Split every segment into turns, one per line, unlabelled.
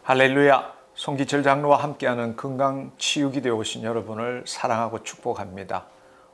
할렐루야! 송기철 장로와 함께하는 건강치유기도에 오신 여러분을 사랑하고 축복합니다.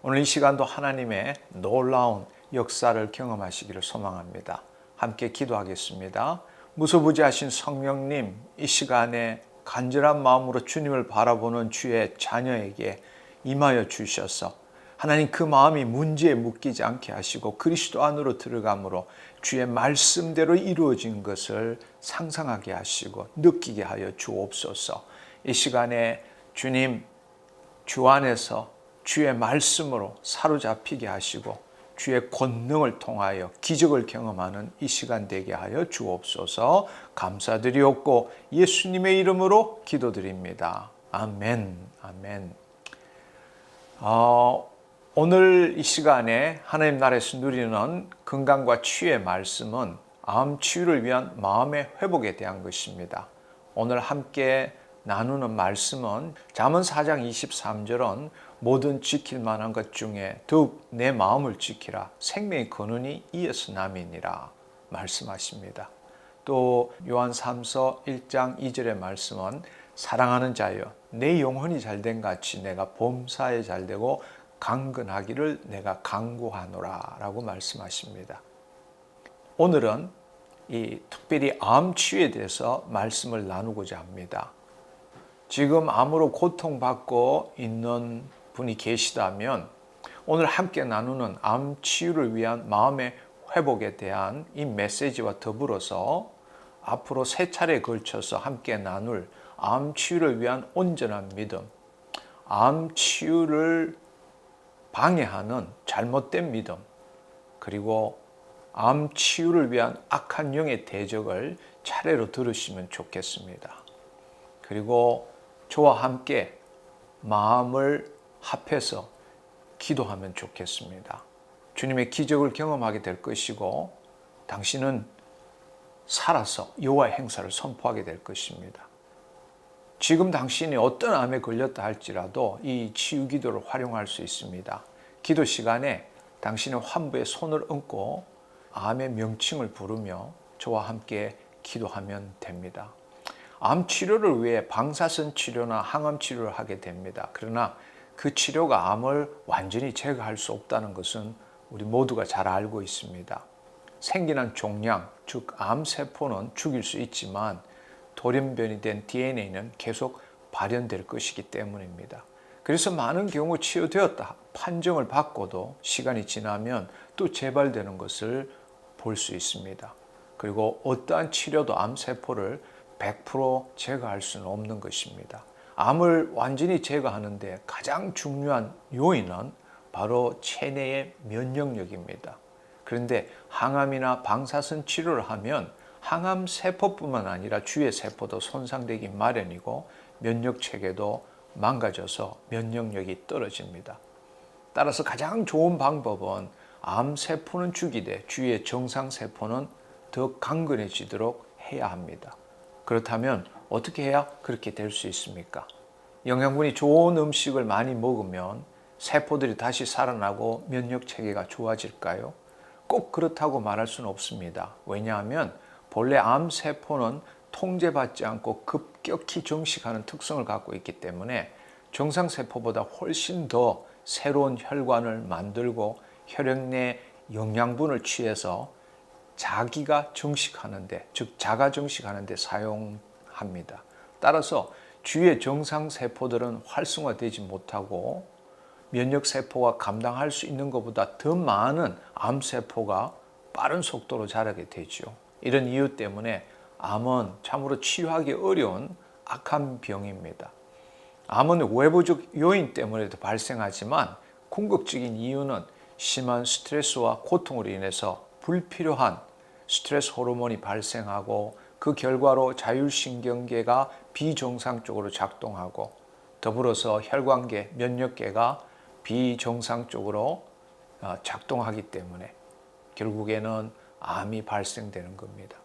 오늘 이 시간도 하나님의 놀라운 역사를 경험하시기를 소망합니다. 함께 기도하겠습니다. 무소부지하신 성령님, 이 시간에 간절한 마음으로 주님을 바라보는 주의 자녀에게 임하여 주셔서 하나님 그 마음이 문제에 묶이지 않게 하시고 그리스도 안으로 들어감으로 주의 말씀대로 이루어진 것을 상상하게 하시고 느끼게 하여 주옵소서. 이 시간에 주님 주 안에서 주의 말씀으로 사로잡히게 하시고 주의 권능을 통하여 기적을 경험하는 이 시간 되게 하여 주옵소서. 감사드리옵고 예수님의 이름으로 기도드립니다. 아멘. 아멘. 오늘 이 시간에 하나님 나라에서 누리는 건강과 치유의 말씀은 암 치유를 위한 마음의 회복에 대한 것입니다. 오늘 함께 나누는 말씀은 잠언 4장 23절은 모든 지킬 만한 것 중에 더욱 내 마음을 지키라 생명의 근원이 이에서 남이니라 말씀하십니다. 또 요한 3서 1장 2절의 말씀은 사랑하는 자여 내 영혼이 잘된 같이 내가 범사에 잘되고 강건하기를 내가 간구하노라 라고 말씀하십니다. 오늘은 특별히 암 치유에 대해서 말씀을 나누고자 합니다. 지금 암으로 고통받고 있는 분이 계시다면 오늘 함께 나누는 암 치유를 위한 마음의 회복에 대한 이 메시지와 더불어서 앞으로 3차례에 걸쳐서 함께 나눌 암 치유를 위한 온전한 믿음, 암 치유를 방해하는 잘못된 믿음, 그리고 암 치유를 위한 악한 영의 대적을 차례로 들으시면 좋겠습니다. 그리고 저와 함께 마음을 합해서 기도하면 좋겠습니다. 주님의 기적을 경험하게 될 것이고 당신은 살아서 여호와의 행사를 선포하게 될 것입니다. 지금 당신이 어떤 암에 걸렸다 할지라도 이 치유 기도를 활용할 수 있습니다. 기도 시간에 당신의 환부에 손을 얹고 암의 명칭을 부르며 저와 함께 기도하면 됩니다. 암 치료를 위해 방사선 치료나 항암 치료를 하게 됩니다. 그러나 그 치료가 암을 완전히 제거할 수 없다는 것은 우리 모두가 잘 알고 있습니다. 생기난 종양, 즉 암세포는 죽일 수 있지만 돌연변이 된 DNA는 계속 발현될 것이기 때문입니다. 그래서 많은 경우 치유되었다 판정을 받고도 시간이 지나면 또 재발되는 것을 볼 수 있습니다. 그리고 어떠한 치료도 암세포를 100% 제거할 수는 없는 것입니다. 암을 완전히 제거하는데 가장 중요한 요인은 바로 체내의 면역력입니다. 그런데 항암이나 방사선 치료를 하면 항암 세포뿐만 아니라 주위의 세포도 손상되기 마련이고 면역 체계도 망가져서 면역력이 떨어집니다. 따라서 가장 좋은 방법은 암 세포는 죽이되 주위의 정상 세포는 더 강건해지도록 해야 합니다. 그렇다면 어떻게 해야 그렇게 될 수 있습니까? 영양분이 좋은 음식을 많이 먹으면 세포들이 다시 살아나고 면역 체계가 좋아질까요? 꼭 그렇다고 말할 수는 없습니다. 왜냐하면 본래 암세포는 통제받지 않고 급격히 증식하는 특성을 갖고 있기 때문에 정상세포보다 훨씬 더 새로운 혈관을 만들고 혈액 내 영양분을 취해서 자기가 증식하는데, 즉 자가 증식하는데 사용합니다. 따라서 주위의 정상세포들은 활성화되지 못하고 면역세포가 감당할 수 있는 것보다 더 많은 암세포가 빠른 속도로 자라게 되죠. 이런 이유 때문에 암은 참으로 치유하기 어려운 악한 병입니다. 암은 외부적 요인 때문에도 발생하지만 궁극적인 이유는 심한 스트레스와 고통으로 인해서 불필요한 스트레스 호르몬이 발생하고 그 결과로 자율신경계가 비정상적으로 작동하고 더불어서 혈관계, 면역계가 비정상적으로 작동하기 때문에 결국에는 암이 발생되는 겁니다.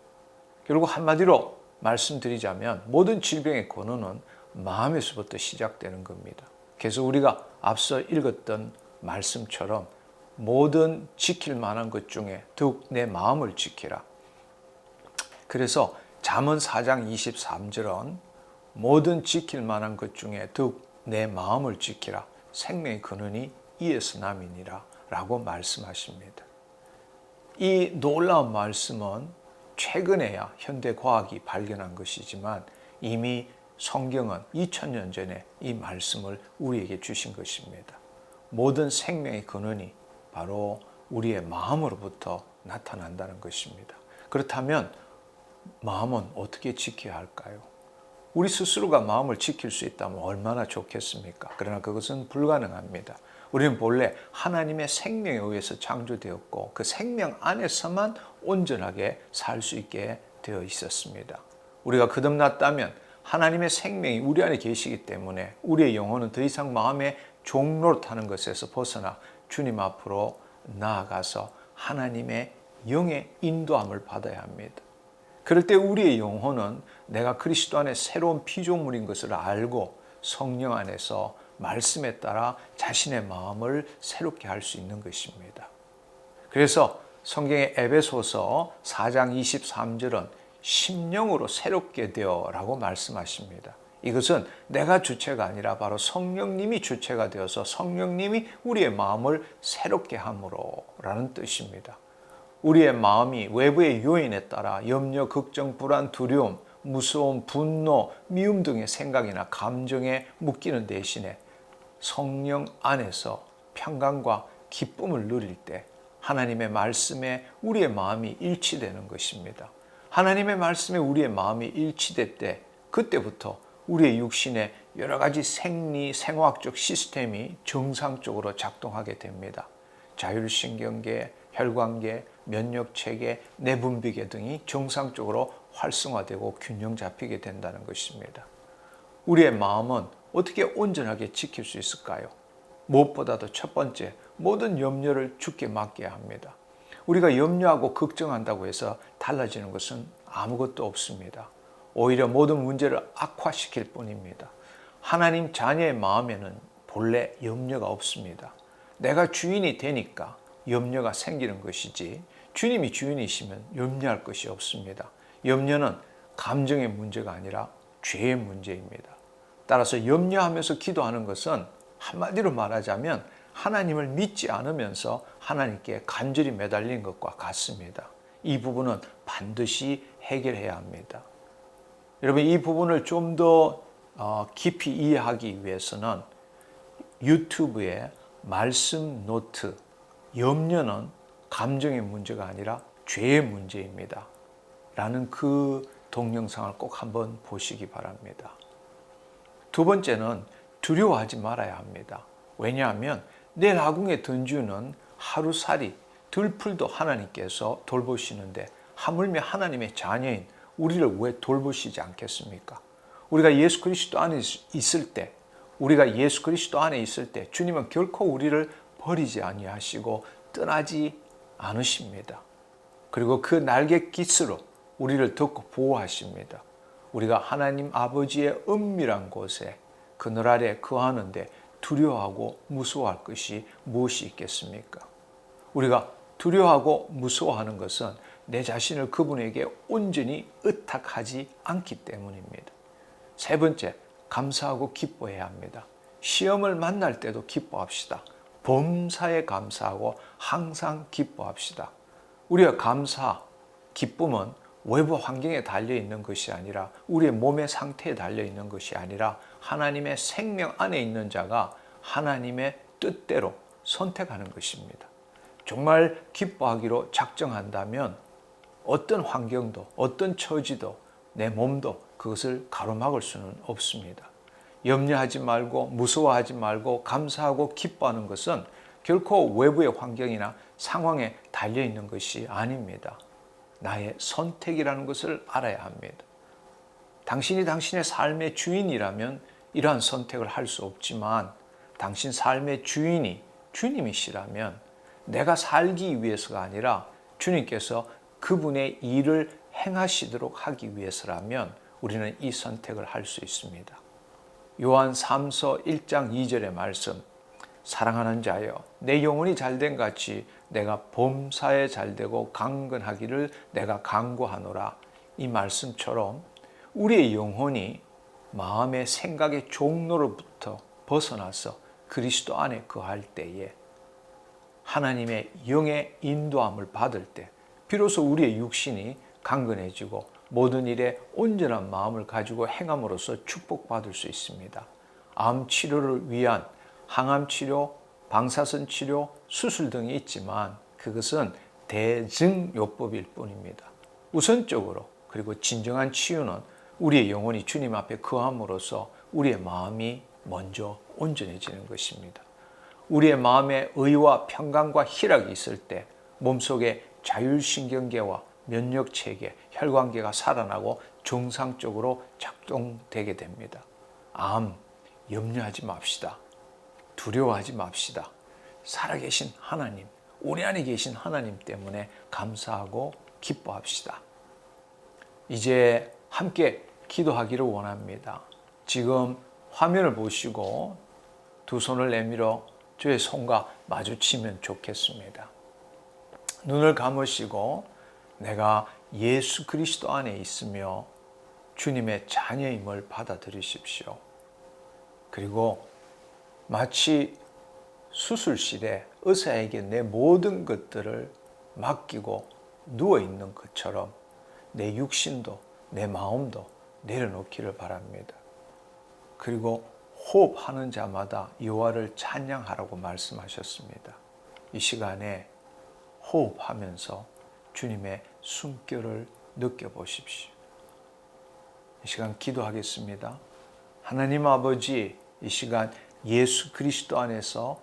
결국 한마디로 말씀드리자면 모든 질병의 근원은 마음에서부터 시작되는 겁니다. 그래서 우리가 앞서 읽었던 말씀처럼 모든 지킬 만한 것 중에 더욱 내 마음을 지키라. 그래서 잠언 4장 23절은 모든 지킬 만한 것 중에 더욱 내 마음을 지키라. 생명의 근원이 이에서 남이니라 라고 말씀하십니다. 이 놀라운 말씀은 최근에야 현대 과학이 발견한 것이지만 이미 성경은 2000년 전에 이 말씀을 우리에게 주신 것입니다. 모든 생명의 근원이 바로 우리의 마음으로부터 나타난다는 것입니다. 그렇다면 마음은 어떻게 지켜야 할까요? 우리 스스로가 마음을 지킬 수 있다면 얼마나 좋겠습니까? 그러나 그것은 불가능합니다. 우리는 본래 하나님의 생명에 의해서 창조되었고 그 생명 안에서만 온전하게 살 수 있게 되어 있었습니다. 우리가 거듭났다면 하나님의 생명이 우리 안에 계시기 때문에 우리의 영혼은 더 이상 마음의 종노릇하는 것에서 벗어나 주님 앞으로 나아가서 하나님의 영의 인도함을 받아야 합니다. 그럴 때 우리의 영혼은 내가 그리스도 안에 새로운 피조물인 것을 알고 성령 안에서 말씀에 따라 자신의 마음을 새롭게 할 수 있는 것입니다. 그래서 성경의 에베소서 4장 23절은 심령으로 새롭게 되어 라고 말씀하십니다. 이것은 내가 주체가 아니라 바로 성령님이 주체가 되어서 성령님이 우리의 마음을 새롭게 함으로 라는 뜻입니다. 우리의 마음이 외부의 요인에 따라 염려, 걱정, 불안, 두려움, 무서움, 분노, 미움 등의 생각이나 감정에 묶이는 대신에 성령 안에서 평강과 기쁨을 누릴 때 하나님의 말씀에 우리의 마음이 일치되는 것입니다. 하나님의 말씀에 우리의 마음이 일치될 때 그때부터 우리의 육신의 여러 가지 생리, 생화학적 시스템이 정상적으로 작동하게 됩니다. 자율신경계, 혈관계, 면역체계, 내분비계 등이 정상적으로 활성화되고 균형 잡히게 된다는 것입니다. 우리의 마음은 어떻게 온전하게 지킬 수 있을까요? 무엇보다도 첫 번째, 모든 염려를 주께 맡겨야 합니다. 우리가 염려하고 걱정한다고 해서 달라지는 것은 아무것도 없습니다. 오히려 모든 문제를 악화시킬 뿐입니다. 하나님 자녀의 마음에는 본래 염려가 없습니다. 내가 주인이 되니까 염려가 생기는 것이지 주님이 주인이시면 염려할 것이 없습니다. 염려는 감정의 문제가 아니라 죄의 문제입니다. 따라서 염려하면서 기도하는 것은 한마디로 말하자면 하나님을 믿지 않으면서 하나님께 간절히 매달린 것과 같습니다. 이 부분은 반드시 해결해야 합니다. 여러분, 이 부분을 좀 더 깊이 이해하기 위해서는 유튜브에 말씀 노트, 염려는 감정의 문제가 아니라 죄의 문제입니다 라는 그 동영상을 꼭 한번 보시기 바랍니다. 두 번째는 두려워하지 말아야 합니다. 왜냐하면 내 라궁의 던주는 하루살이, 들풀도 하나님께서 돌보시는데 하물며 하나님의 자녀인 우리를 왜 돌보시지 않겠습니까? 우리가 예수 그리스도 안에 있을 때, 주님은 결코 우리를 버리지 아니하시고 떠나지 않으십니다. 그리고 그 날개 깃으로 우리를 덮고 보호하십니다. 우리가 하나님 아버지의 은밀한 곳에 그늘 아래 거하는데 두려워하고 무서워할 것이 무엇이 있겠습니까? 우리가 두려워하고 무서워하는 것은 내 자신을 그분에게 온전히 의탁하지 않기 때문입니다. 세 번째, 감사하고 기뻐해야 합니다. 시험을 만날 때도 기뻐합시다. 범사에 감사하고 항상 기뻐합시다. 우리가 감사, 기쁨은 외부 환경에 달려있는 것이 아니라 우리의 몸의 상태에 달려있는 것이 아니라 하나님의 생명 안에 있는 자가 하나님의 뜻대로 선택하는 것입니다. 정말 기뻐하기로 작정한다면 어떤 환경도 어떤 처지도 내 몸도 그것을 가로막을 수는 없습니다. 염려하지 말고 무서워하지 말고 감사하고 기뻐하는 것은 결코 외부의 환경이나 상황에 달려있는 것이 아닙니다. 나의 선택이라는 것을 알아야 합니다. 당신이 당신의 삶의 주인이라면 이러한 선택을 할 수 없지만 당신 삶의 주인이 주님이시라면 내가 살기 위해서가 아니라 주님께서 그분의 일을 행하시도록 하기 위해서라면 우리는 이 선택을 할 수 있습니다. 요한 3서 1장 2절의 말씀, 사랑하는 자여 내 영혼이 잘된 같이 내가 범사에 잘되고 강건하기를 내가 간구하노라. 이 말씀처럼 우리의 영혼이 마음의 생각의 종로로부터 벗어나서 그리스도 안에 거할 때에 하나님의 영의 인도함을 받을 때 비로소 우리의 육신이 강건해지고 모든 일에 온전한 마음을 가지고 행함으로써 축복받을 수 있습니다. 암 치료를 위한 항암 치료, 방사선 치료, 수술 등이 있지만 그것은 대증요법일 뿐입니다. 우선적으로 그리고 진정한 치유는 우리의 영혼이 주님 앞에 거함으로써 우리의 마음이 먼저 온전해지는 것입니다. 우리의 마음에 의와 평강과 희락이 있을 때 몸속에 자율신경계와 면역체계, 혈관계가 살아나고 정상적으로 작동되게 됩니다. 암, 염려하지 맙시다. 두려워하지 맙시다. 살아계신 하나님, 우리 안에 계신 하나님 때문에 감사하고 기뻐합시다. 이제 함께 기도하기를 원합니다. 지금 화면을 보시고 두 손을 내밀어 주의 손과 마주치면 좋겠습니다. 눈을 감으시고 내가 예수 그리스도 안에 있으며 주님의 자녀임을 받아들이십시오. 그리고 마치 수술실에 의사에게 내 모든 것들을 맡기고 누워있는 것처럼 내 육신도 내 마음도 내려놓기를 바랍니다. 그리고 호흡하는 자마다 여호와를 찬양하라고 말씀하셨습니다. 이 시간에 호흡하면서 주님의 숨결을 느껴보십시오. 이 시간 기도하겠습니다. 하나님 아버지, 이 시간 예수 그리스도 안에서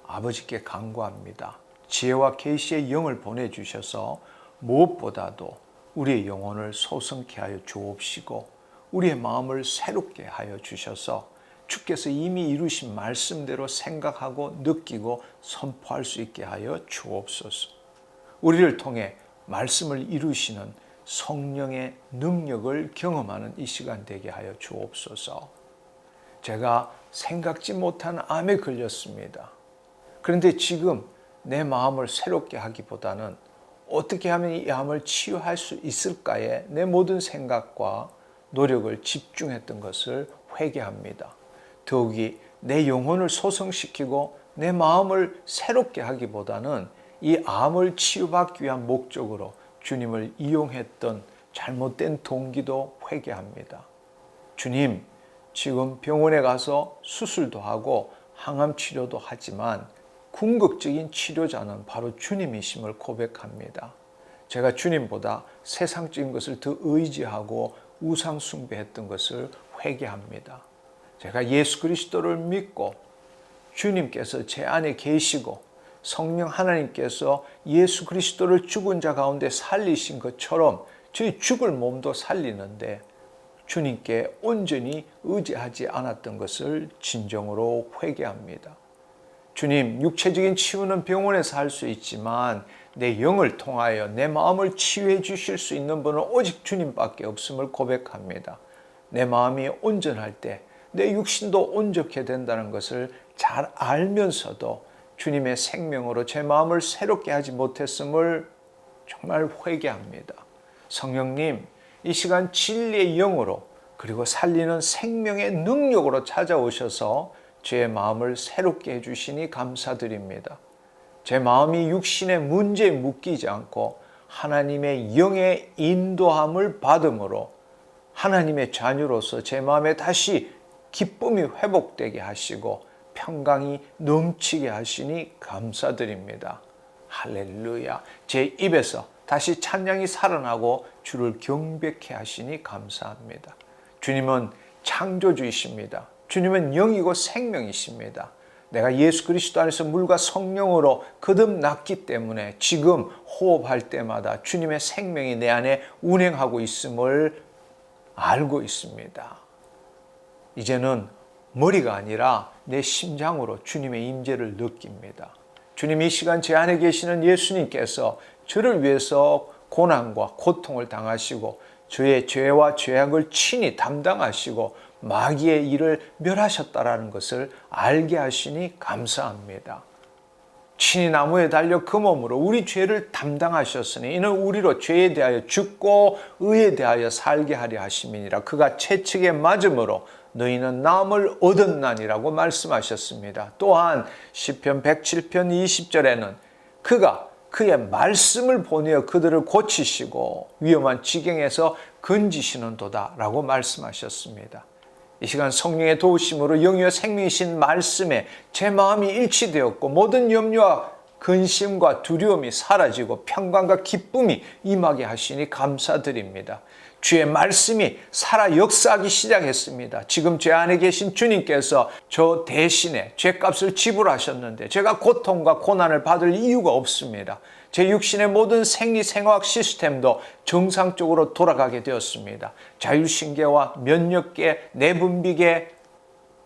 아버지께 간구합니다. 지혜와 계시의 영을 보내주셔서 무엇보다도 우리의 영혼을 소성케 하여 주옵시고 우리의 마음을 새롭게 하여 주셔서 주께서 이미 이루신 말씀대로 생각하고 느끼고 선포할 수 있게 하여 주옵소서. 우리를 통해 말씀을 이루시는 성령의 능력을 경험하는 이 시간 되게 하여 주옵소서. 제가 생각지 못한 암에 걸렸습니다. 그런데 지금 내 마음을 새롭게 하기보다는 어떻게 하면 이 암을 치유할 수 있을까에 내 모든 생각과 노력을 집중했던 것을 회개합니다. 더욱이 내 영혼을 소성시키고 내 마음을 새롭게 하기보다는 이 암을 치유받기 위한 목적으로 주님을 이용했던 잘못된 동기도 회개합니다. 주님, 지금 병원에 가서 수술도 하고 항암 치료도 하지만 궁극적인 치료자는 바로 주님이심을 고백합니다. 제가 주님보다 세상적인 것을 더 의지하고 우상 숭배했던 것을 회개합니다. 제가 예수 그리스도를 믿고 주님께서 제 안에 계시고 성령 하나님께서 예수 그리스도를 죽은 자 가운데 살리신 것처럼 저희 죽을 몸도 살리는데 주님께 온전히 의지하지 않았던 것을 진정으로 회개합니다. 주님, 육체적인 치유는 병원에서 할 수 있지만 내 영을 통하여 내 마음을 치유해 주실 수 있는 분은 오직 주님밖에 없음을 고백합니다. 내 마음이 온전할 때 내 육신도 온전케 된다는 것을 잘 알면서도 주님의 생명으로 제 마음을 새롭게 하지 못했음을 정말 회개합니다. 성령님, 이 시간 진리의 영으로 그리고 살리는 생명의 능력으로 찾아오셔서 제 마음을 새롭게 해주시니 감사드립니다. 제 마음이 육신의 문제에 묶이지 않고 하나님의 영의 인도함을 받음으로 하나님의 자녀로서 제 마음에 다시 기쁨이 회복되게 하시고 평강이 넘치게 하시니 감사드립니다. 할렐루야. 제 입에서 다시 찬양이 살아나고 주를 경배케 하시니 감사합니다. 주님은 창조주이십니다. 주님은 영이고 생명이십니다. 내가 예수 그리스도 안에서 물과 성령으로 거듭났기 때문에 지금 호흡할 때마다 주님의 생명이 내 안에 운행하고 있음을 알고 있습니다. 이제는 머리가 아니라 내 심장으로 주님의 임재를 느낍니다. 주님, 이 시간 제 안에 계시는 예수님께서 저를 위해서 고난과 고통을 당하시고 저의 죄와 죄악을 친히 담당하시고 마귀의 일을 멸하셨다라는 것을 알게 하시니 감사합니다. 친히 나무에 달려 그 몸으로 우리 죄를 담당하셨으니 이는 우리로 죄에 대하여 죽고 의에 대하여 살게 하려 하심이니라. 그가 채찍에 맞음으로 너희는 나음을 얻었나니라고 말씀하셨습니다. 또한 시편 107편 20절에는 그가 그의 말씀을 보내어 그들을 고치시고 위험한 지경에서 건지시는도다 라고 말씀하셨습니다. 이 시간 성령의 도우심으로 영이와 생명이신 말씀에 제 마음이 일치되었고 모든 염려와 근심과 두려움이 사라지고 평강과 기쁨이 임하게 하시니 감사드립니다. 주의 말씀이 살아 역사하기 시작했습니다. 지금 제 안에 계신 주님께서 저 대신에 죄값을 지불하셨는데 제가 고통과 고난을 받을 이유가 없습니다. 제 육신의 모든 생리생화학 시스템도 정상적으로 돌아가게 되었습니다. 자율신계와 면역계, 내분비계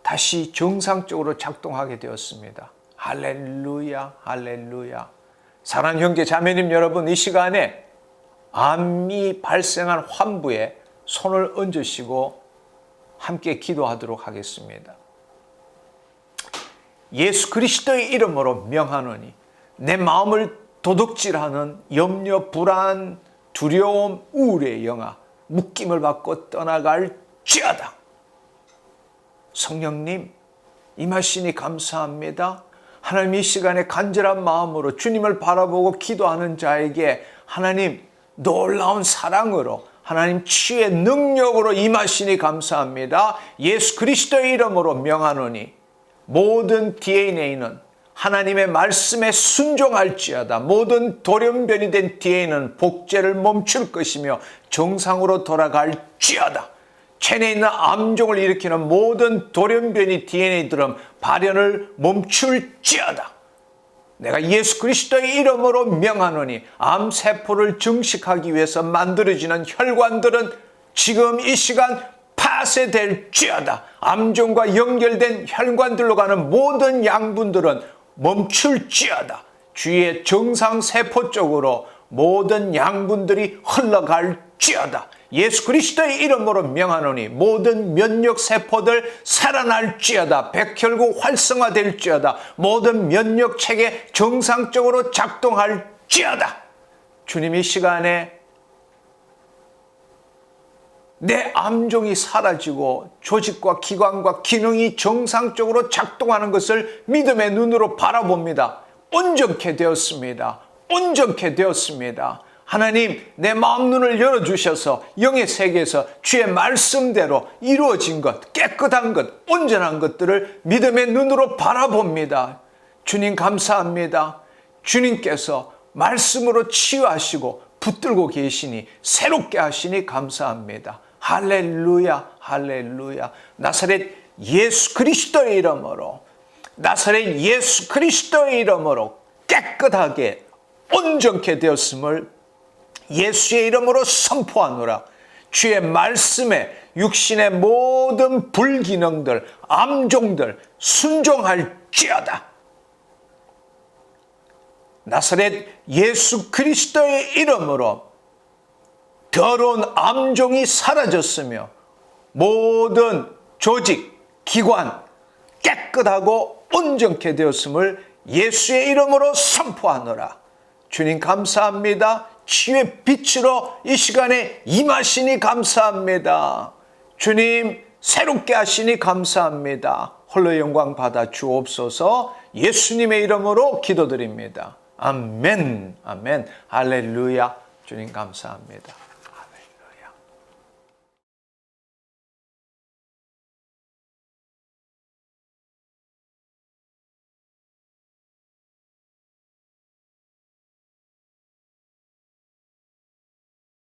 다시 정상적으로 작동하게 되었습니다. 할렐루야, 할렐루야. 사랑하는 형제 자매님 여러분, 이 시간에 암이 발생한 환부에 손을 얹으시고 함께 기도하도록 하겠습니다. 예수 그리스도의 이름으로 명하노니 내 마음을 도둑질하는 염려, 불안, 두려움, 우울의 영아 묶임을 받고 떠나갈지어다. 성령님 임하시니 감사합니다. 하나님 이 시간에 간절한 마음으로 주님을 바라보고 기도하는 자에게 하나님 놀라운 사랑으로 하나님 치유의 능력으로 임하시니 감사합니다. 예수 그리스도의 이름으로 명하노니 모든 DNA는 하나님의 말씀에 순종할지어다. 모든 돌연변이 된 DNA는 복제를 멈출 것이며 정상으로 돌아갈지어다. 체내에 있는 암종을 일으키는 모든 돌연변이 DNA들은 발현을 멈출지어다. 내가 예수 그리스도의 이름으로 명하노니 암세포를 증식하기 위해서 만들어지는 혈관들은 지금 이 시간 파쇄될지어다. 암종과 연결된 혈관들로 가는 모든 양분들은 멈출지어다. 주위의 정상세포 쪽으로 모든 양분들이 흘러갈지어다. 예수 그리스도의 이름으로 명하노니 모든 면역세포들 살아날지어다. 백혈구 활성화될지어다. 모든 면역체계 정상적으로 작동할지어다. 주님 이 시간에 내 암종이 사라지고 조직과 기관과 기능이 정상적으로 작동하는 것을 믿음의 눈으로 바라봅니다. 온전케 되었습니다. 온전케 되었습니다. 하나님 내 마음 눈을 열어주셔서 영의 세계에서 주의 말씀대로 이루어진 것, 깨끗한 것, 온전한 것들을 믿음의 눈으로 바라봅니다. 주님 감사합니다. 주님께서 말씀으로 치유하시고 붙들고 계시니 새롭게 하시니 감사합니다. 할렐루야, 할렐루야. 나사렛 예수 그리스도의 이름으로, 나사렛 예수 그리스도의 이름으로 깨끗하게 온전케 되었음을 예수의 이름으로 선포하노라. 주의 말씀에 육신의 모든 불기능들, 암종들 순종할지어다. 나사렛 예수 그리스도의 이름으로 더러운 암종이 사라졌으며 모든 조직, 기관 깨끗하고 온전케 되었음을 예수의 이름으로 선포하노라. 주님 감사합니다. 치유의 빛으로 이 시간에 임하시니 감사합니다. 주님 새롭게 하시니 감사합니다. 홀로 영광 받아 주옵소서. 예수님의 이름으로 기도드립니다. 아멘, 아멘, 할렐루야. 주님 감사합니다.